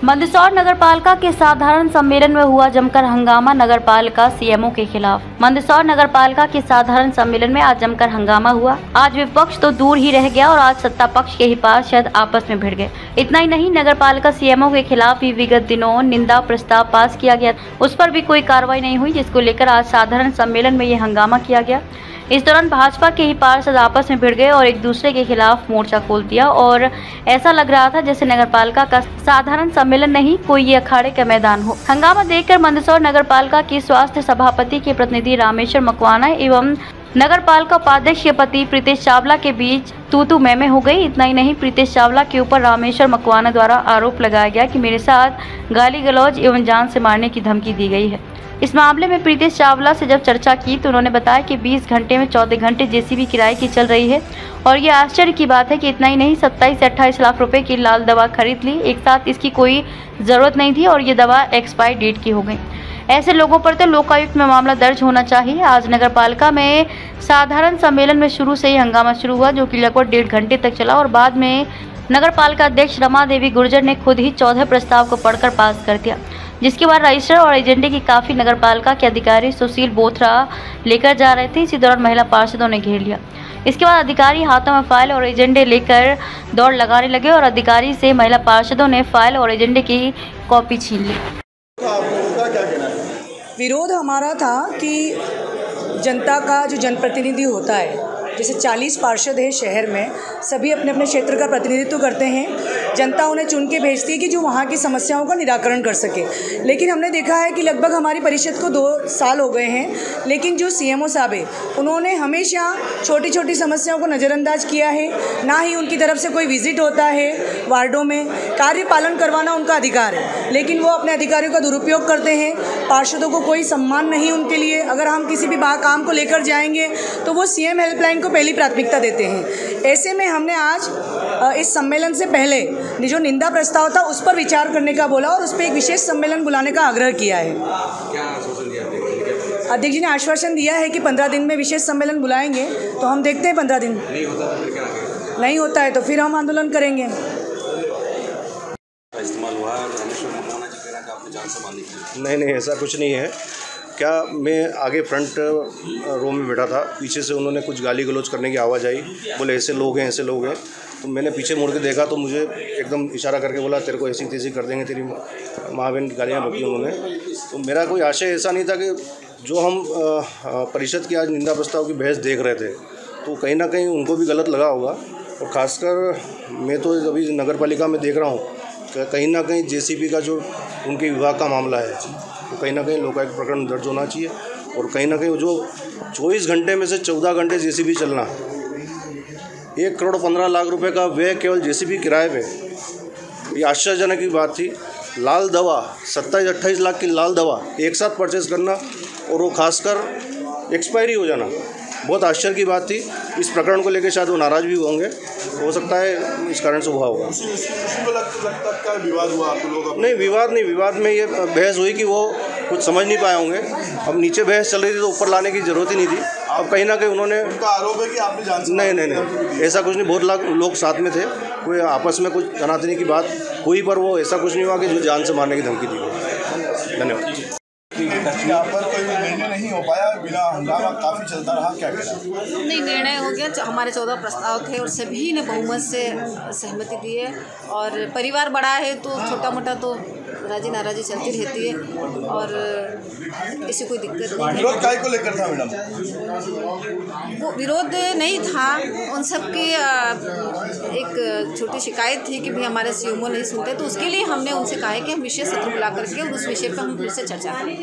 मंदसौर नगरपालिका के साधारण सम्मेलन में हुआ जमकर हंगामा। नगरपालिका सीएमओ के खिलाफ। मंदसौर नगरपालिका के साधारण सम्मेलन में आज जमकर हंगामा हुआ। आज विपक्ष तो दूर ही रह गया और आज सत्ता पक्ष के ही पार्षद आपस में भिड़ गए। इतना ही नहीं, नगरपालिका सीएमओ के खिलाफ भी विगत दिनों निंदा प्रस्ताव पास किया गया, उस पर भी कोई कार्रवाई नहीं हुई, जिसको लेकर आज साधारण सम्मेलन में ये हंगामा किया गया। इस दौरान भाजपा के ही पार्षद आपस में भिड़ गए और एक दूसरे के खिलाफ मोर्चा खोल दिया और ऐसा लग रहा था जैसे नगरपालिका का साधारण सम्मेलन नहीं, कोई ये अखाड़े का मैदान हो। हंगामा देखकर मंदसौर नगरपालिका की स्वास्थ्य सभापति के प्रतिनिधि रामेश्वर मकवाना एवं नगरपालिका उपाध्यक्ष के पति प्रीतेश चावला के बीच तू मैं हो गई। इतना ही नहीं, प्रीतेश चावला के ऊपर रामेश्वर मकवाना द्वारा आरोप लगाया गया कि मेरे साथ गाली गलौज एवं जान से मारने की धमकी दी गई है। इस मामले में प्रीतेश चावला से जब चर्चा की तो उन्होंने बताया कि 20 घंटे में 14 घंटे जेसीबी किराए की चल रही है और ये आश्चर्य की बात है कि इतना ही नहीं, 27 से 28 लाख रुपए की लाल दवा खरीद ली एक साथ। इसकी कोई ज़रूरत नहीं थी और ये दवा एक्सपायरी डेट की हो गई। ऐसे लोगों पर तो लोकायुक्त में मामला दर्ज होना चाहिए। आज नगरपालिका में साधारण सम्मेलन में शुरू से ही हंगामा शुरू हुआ, जो कि लगभग 1.5 घंटे तक चला और बाद में नगरपालिका अध्यक्ष रमा देवी गुर्जर ने खुद ही 14 प्रस्ताव को पढ़कर पास कर दिया, जिसके बाद रजिस्टर और एजेंडे की काफ़ी नगरपालिका के अधिकारी सुशील बोथरा लेकर जा रहे थे। इसी दौरान महिला पार्षदों ने घेर लिया। इसके बाद अधिकारी हाथों में फाइल और एजेंडे लेकर दौड़ लगाने लगे और अधिकारी से महिला पार्षदों ने फाइल और एजेंडे की कॉपी छीन ली। विरोध हमारा था कि जनता का जो जनप्रतिनिधि होता है, जैसे 40 पार्षद है शहर में, सभी अपने अपने क्षेत्र का प्रतिनिधित्व करते हैं। जनता उन्हें चुन के भेजती है कि जो वहाँ की समस्याओं का निराकरण कर सके। लेकिन हमने देखा है कि लगभग हमारी परिषद को 2 साल हो गए हैं, लेकिन जो सीएमओ साहब है उन्होंने हमेशा छोटी छोटी समस्याओं को नज़रअंदाज किया है। ना ही उनकी तरफ से कोई विजिट होता है वार्डों में। कार्य पालन करवाना उनका अधिकार है, लेकिन वो अपने अधिकारियों का दुरुपयोग करते हैं। पार्षदों को कोई सम्मान नहीं उनके लिए। अगर हम किसी भी काम को लेकर जाएंगे तो वो सीएम हेल्पलाइन को पहली प्राथमिकता देते हैं। ऐसे में हमने आज इस सम्मेलन से पहले जो निंदा प्रस्ताव था उस पर विचार करने का बोला और उस पर एक विशेष सम्मेलन बुलाने का आग्रह किया है। क्या आश्वासन दिया अध्यक्ष जी ने आश्वासन दिया है कि 15 दिन में विशेष सम्मेलन बुलाएंगे, तो हम देखते हैं 15 दिन नहीं होता है तो फिर हम आंदोलन करेंगे। इस्तेमाल हुआ है और रामेश्वर मकवाना जी कह रहे हैं कि आपने जान से मारने की। नहीं, ऐसा कुछ नहीं है। क्या मैं आगे फ्रंट रो में बैठा था, पीछे से उन्होंने कुछ गाली गलौज करने की आवाज़ आई, बोले ऐसे लोग हैं ऐसे लोग हैं। तो मैंने पीछे मुड़ के देखा तो मुझे एकदम इशारा करके बोला तेरे को ऐसी तैसी कर देंगे, तेरी माँ बहन गालियाँ बकी उन्होंने। तो मेरा कोई आशय ऐसा नहीं था कि जो हम परिषद की आज निंदा प्रस्ताव की बहस देख रहे थे तो कहीं ना कहीं उनको भी गलत लगा होगा। और ख़ासकर मैं तो अभी नगरपालिका में देख रहा हूँ कहीं ना कहीं जेसीबी का जो उनके विभाग का मामला है तो कहीं ना कहीं लोकायुक्त प्रकरण दर्ज होना चाहिए। और कहीं ना कहीं जो 24 घंटे में से 14 घंटे जेसीबी चलना, 1 करोड़ 15 लाख रुपए का व्यय केवल जेसीबी किराए पे, ये आश्चर्यजनक की बात थी। लाल दवा 27-28 लाख की लाल दवा एक साथ परचेज़ करना और वो खासकर एक्सपायरी हो जाना, बहुत आश्चर्य की बात थी। इस प्रकरण को लेकर शायद वो नाराज़ भी होंगे, हो सकता है इस कारण से हुआ होगा। क्या विवाद हुआ आप लोगों का? नहीं, विवाद में ये बहस हुई कि वो कुछ समझ नहीं पाए होंगे। अब नीचे बहस चल रही थी तो ऊपर लाने की ज़रूरत ही नहीं थी। अब कहीं ना कहीं उन्होंने, उनका आरोप है कि आपने जान से नहीं, ऐसा कुछ नहीं। बहुत लोग साथ में थे, कोई आपस में कुछ तनातनी की बात हुई, पर वो ऐसा कुछ नहीं हुआ कि जो जान से मारने की धमकी दी गई। धन्यवाद। यहाँ पर कोई निर्णय नहीं हो पाया, बिना हंगामा काफ़ी चलता रहा, क्या कहना? नहीं, निर्णय हो गया। हमारे 14 प्रस्ताव थे और सभी ने बहुमत से सहमति दी है। और परिवार बड़ा है तो छोटा मोटा तो राजी नाराजी चलती रहती है और इससे कोई दिक्कत नहीं। विरोध काय को लेकर था मैडम? वो विरोध नहीं था, उन सब की एक छोटी शिकायत थी कि भाई हमारे सीएमओ नहीं सुनते, तो उसके लिए हमने उनसे कहा है कि हम विशेष सत्र बुला करके और उस विषय पर हम फिर से चर्चा करें।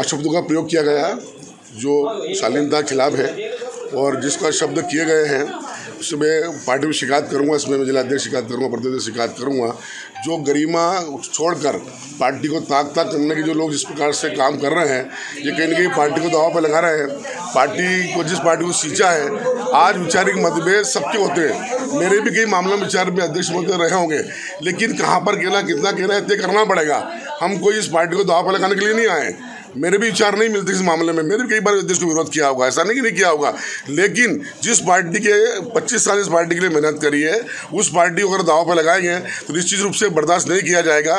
शब्दों का प्रयोग किया गया है जो शालीनता के खिलाफ है और जिसका शब्द किए गए हैं उसमें पार्टी में शिकायत करूंगा, इसमें मैं जिलाध्यक्ष शिकायत करूंगा, प्रदेश शिकायत करूंगा। जो गरिमा छोड़कर पार्टी को ताक करने के जो लोग जिस प्रकार से काम कर रहे हैं, ये कहीं ना कहीं पार्टी को दबाव पर लगा रहे हैं। पार्टी को जिस पार्टी को सींचा है, आज वैचारिक मतभेद सबके होते हैं। मेरे भी कई मामलों में विचार में अध्यक्ष महोदय रहे होंगे, लेकिन कहाँ पर कहना कितना कहना है तय करना पड़ेगा। हम कोई इस पार्टी को दबाव पर लगाने के लिए नहीं आए। मेरे भी विचार नहीं मिलते इस मामले में, मैंने भी कई बार अध्यक्ष को विरोध किया होगा, ऐसा नहीं कि नहीं किया होगा, लेकिन जिस पार्टी के 25 साल इस पार्टी के लिए मेहनत करी है उस पार्टी को अगर दाव पर लगाएंगे तो निश्चित रूप से बर्दाश्त नहीं किया जाएगा।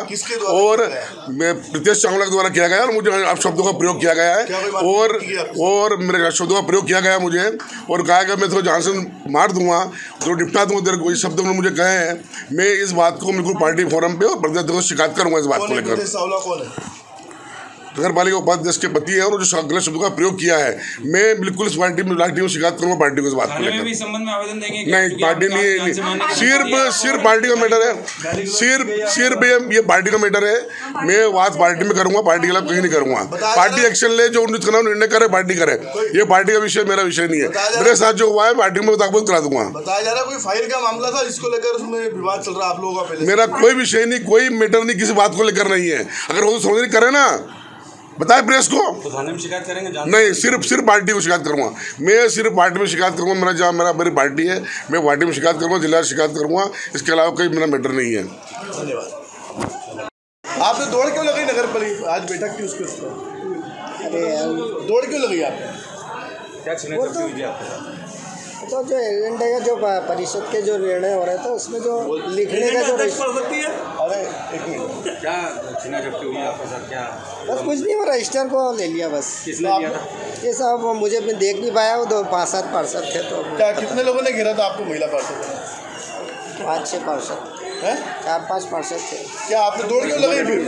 और प्रीतेश चावला के द्वारा किया गया और मुझे अब शब्दों का प्रयोग किया गया है और मेरे शब्दों का प्रयोग किया गया मुझे, और कहा गया मैं तो जहाँ से मार दूंगा तो निपटा दूंगा तेरे को, इस शब्द में मुझे कहे हैं। मैं इस बात को बिल्कुल पार्टी फोरम पे और प्रदेश को शिकायत करूंगा इस बात को लेकर। नगर पालिका उपाध्यक्ष के पति है और जो गलत शब्दों का प्रयोग किया है, मैं बिल्कुल इस पार्टी में शिकायत करूंगा पार्टी को इस बात को लेकर। नहीं, पार्टी नहीं, सिर्फ पार्टी का मैटर है, सिर्फ ये पार्टी का मैटर है। मैं बात पार्टी में करूंगा, पार्टी के खिलाफ कहीं नहीं करूंगा। पार्टी एक्शन ले, जो निर्णय करे पार्टी करे, ये पार्टी का विषय मेरा विषय नहीं है। मेरे साथ जो हुआ है पार्टी में ताबूत करा दूंगा। बताया जा रहा है कोई फाइल का मामला था जिसको लेकर उसमें विवाद चल रहा है आप लोगों का। मेरा कोई विषय नहीं, कोई मैटर नहीं, किसी बात को लेकर नहीं है। अगर वो समझ नहीं करे ना बताए प्रेस को, तो थाने में शिकायत करेंगे? नहीं, सिर्फ पार्टी को शिकायत करूंगा मैं, सिर्फ पार्टी में शिकायत करूंगा। मेरा जहाँ मेरी पार्टी है मैं पार्टी में शिकायत करूंगा, जिला शिकायत करूंगा, इसके अलावा कोई मेरा मैटर नहीं है। धन्यवाद। आपने दौड़ क्यों लगाई नगर पालिका आज बैठक की उसके ऊपर? अरे यार दौड़ क्यों लगी आपने? क्या छिनाझपटी हुई थी आपको? तो जो एजेंडा का जो परिषद के जो निर्णय हो रहे थे उसमें जो लिखने का जो अरे एक मिनट, क्या छिनाझपटी हुई आपके साथ? क्या बस कुछ नहीं, वो रजिस्टर को ले लिया बस। किसने लिया था? ये सब मुझे भी देख नहीं पाया, वो 5-7 पार्षद थे। तो क्या कितने लोगों ने घेरा था आपको? महिला पार्षद 5-6 पार्षद है, 4-5 पार्षद थे। क्या आपने दौड़ क्यों लगाई फिर?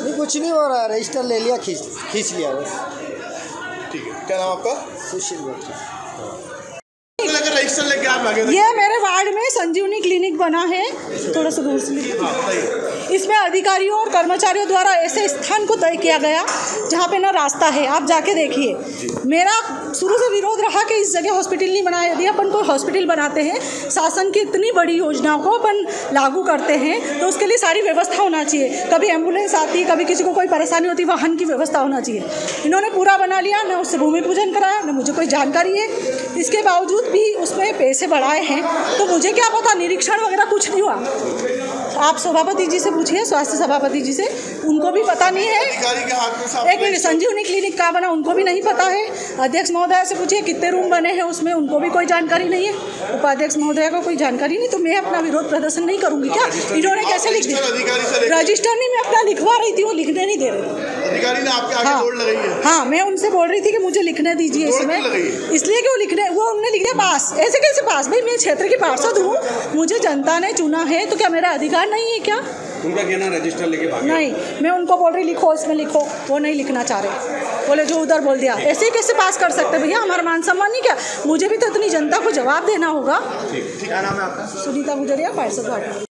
नहीं, कुछ नहीं हो रहा, रजिस्टर ले लिया, खींच लिया बस। ठीक है, क्या नाम आपका? सुशील भट्टी। रजिस्टर लेके आप आगे। ये मेरे वार्ड में संजीवनी क्लिनिक बना है, थोड़ा सा दूर से। इसमें अधिकारियों और कर्मचारियों द्वारा ऐसे स्थान को तय किया गया जहाँ पे ना रास्ता है, आप जाके देखिए। मेरा शुरू से विरोध रहा कि इस जगह हॉस्पिटल नहीं बनाया। यदि अपन कोई हॉस्पिटल बनाते हैं, शासन की इतनी बड़ी योजनाओं को अपन लागू करते हैं तो उसके लिए सारी व्यवस्था होना चाहिए। कभी एम्बुलेंस आती है, कभी किसी को कोई परेशानी होती है, वाहन की व्यवस्था होना चाहिए। इन्होंने पूरा बना लिया, न उससे भूमि पूजन कराया, न मुझे कोई जानकारी है। इसके बावजूद भी उसमें पैसे बढ़ाए हैं, तो मुझे क्या पता, निरीक्षण वगैरह कुछ नहीं हुआ। आप सभापति जी से पूछिए, स्वास्थ्य सभापति जी से, उनको भी पता नहीं है। एक मिनट, संजीवनी क्लिनिक कहाँ बना उनको भी नहीं पता है। अध्यक्ष महोदय से पूछिए कितने रूम बने हैं उसमें, उनको भी कोई जानकारी नहीं है। उपाध्यक्ष महोदय को कोई जानकारी नहीं, तो मैं अपना विरोध प्रदर्शन नहीं करूँगी क्या? इन्होंने कैसे लिख दिया? रजिस्टर नहीं, मैं अपना लिखवा रही थी, वो लिखने नहीं दे रहे। अधिकारी ने आपके आगे दौड़ लगाई है? हाँ, मैं उनसे बोल रही थी कि मुझे लिखने दीजिए इसमें, इसलिए कि वो उन्होंने लिख दिया पास। ऐसे कैसे पास? भाई मैं क्षेत्र की पार्षद हूँ, मुझे जनता ने चुना है, तो क्या मेरा अधिकार नहीं है क्या? उनका कहना रजिस्टर लेके भाग गए। नहीं, मैं उनको बोल रही लिखो, इसमें लिखो, वो नहीं लिखना चाह रहे, बोले जो उधर बोल दिया। ऐसे ही कैसे पास कर सकते भैया? हमारा मान सम्मान नहीं क्या? मुझे भी तो इतनी जनता को जवाब देना होगा। क्या नाम है आपका? सुनीता गुजरिया, पार्षद वार्ड।